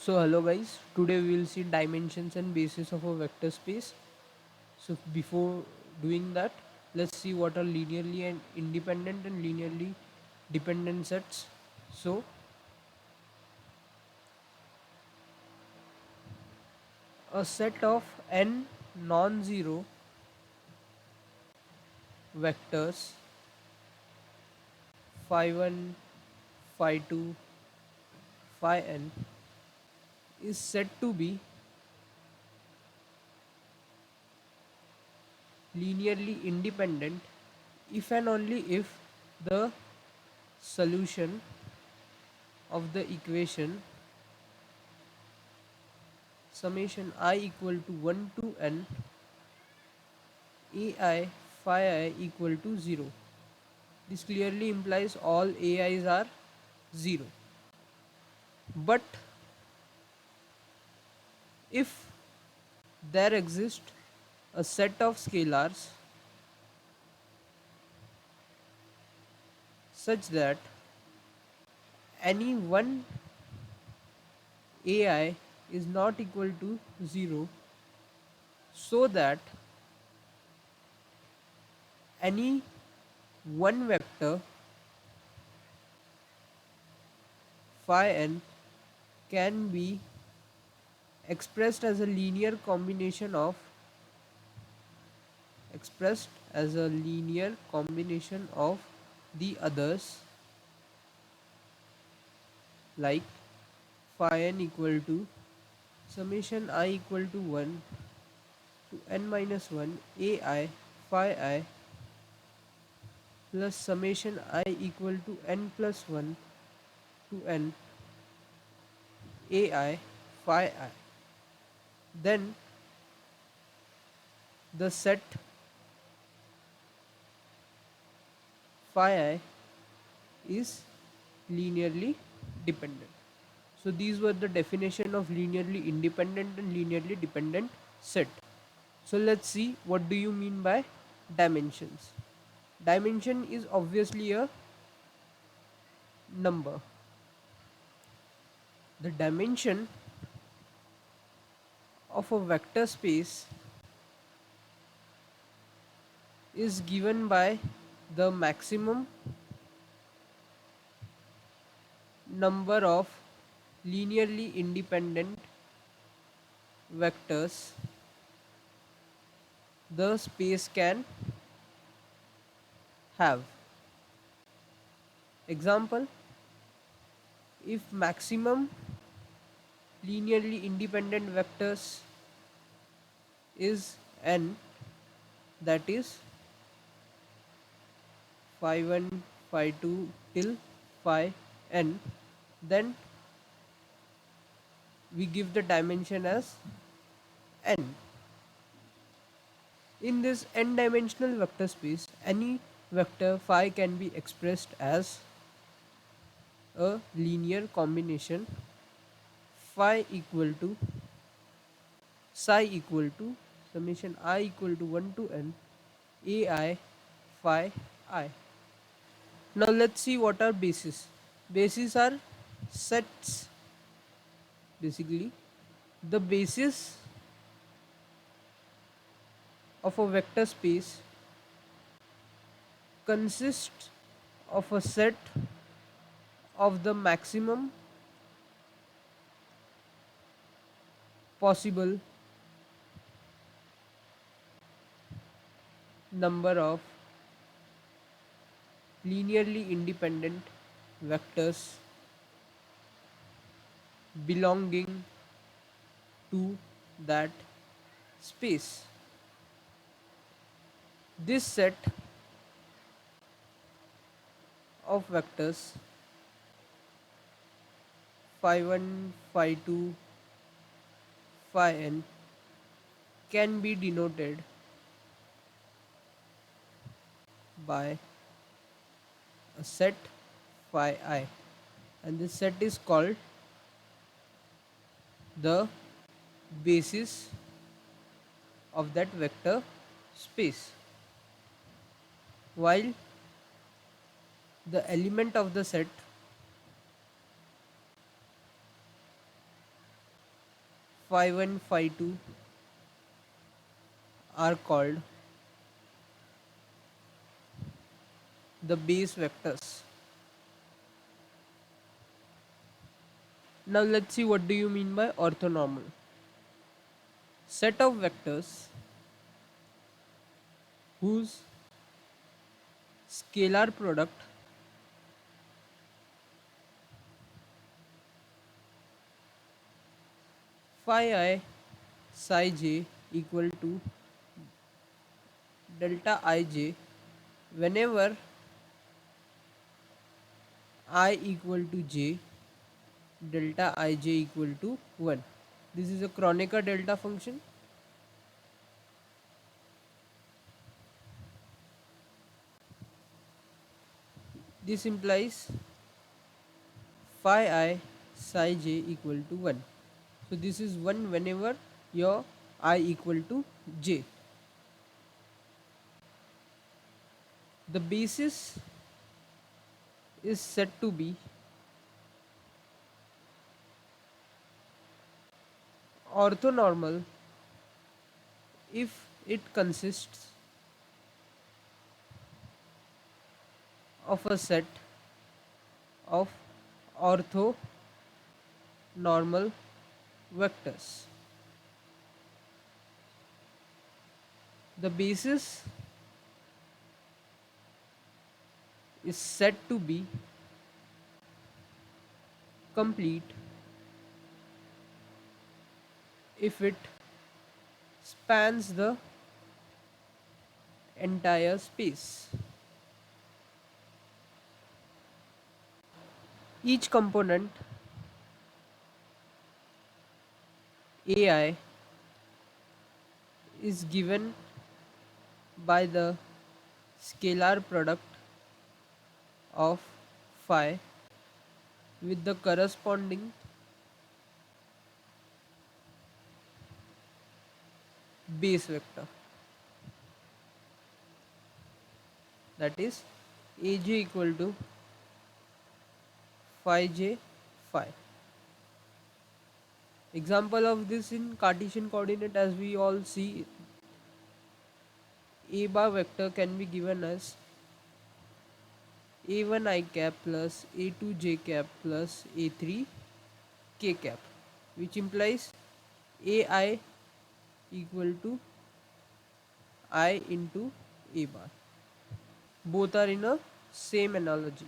So hello guys, today we will see dimensions and basis of a vector space. So before doing that, let's see what are linearly and independent and linearly dependent sets. So a set of n non-zero vectors phi 1, phi 2, phi n is said to be linearly independent if and only if the solution of the equation summation I equal to 1 to n ai phi I equal to 0. This clearly implies all ai's are 0. But if there exists a set of scalars such that any one ai is not equal to 0, so that any one vector phi n can be expressed as a linear combination of expressed as a linear combination of the others, like phi n equal to summation I equal to 1 to n minus 1 ai phi I plus summation I equal to n plus 1 to n ai phi I. Then the set phi I is linearly dependent. So these were the definition of linearly independent and linearly dependent set. So let's see, what do you mean by dimensions. Dimension is obviously a number. The dimension of a vector space is given by the maximum number of linearly independent vectors the space can have. Example, if maximum linearly independent vectors is n, that is phi 1, phi 2 till phi n, then we give the dimension as n. In this n dimensional vector space, any vector phi can be expressed as a linear combination phi equal to psi equal to summation I equal to 1 to n ai phi I. Now let's see what are bases. Bases are sets. Basically, the basis of a vector space consists of a set of the maximum possible number of linearly independent vectors belonging to that space. This set of vectors phi 1, phi 2, phi n can be denoted by a set phi I, and this set is called the basis of that vector space, while the element of the set phi1, phi2 are called the base vectors. Now let's see what do you mean by orthonormal. Set of vectors whose scalar product phi I psi j equal to delta ij whenever I equal to j, delta ij equal to 1. This is a Kronecker delta function. This implies phi I psi j equal to 1. So this is 1 whenever your I equal to j. The basis is said to be orthonormal if it consists of a set of orthonormal vectors. The basis is said to be complete if it spans the entire space. Each component AI is given by the scalar product of phi with the corresponding base vector, that is aj equal to phi j phi. Example of this in Cartesian coordinate, as we all see, a bar vector can be given as a1 I cap plus a2 j cap plus a3 k cap, which implies ai equal to I into a bar. Both are in a same analogy.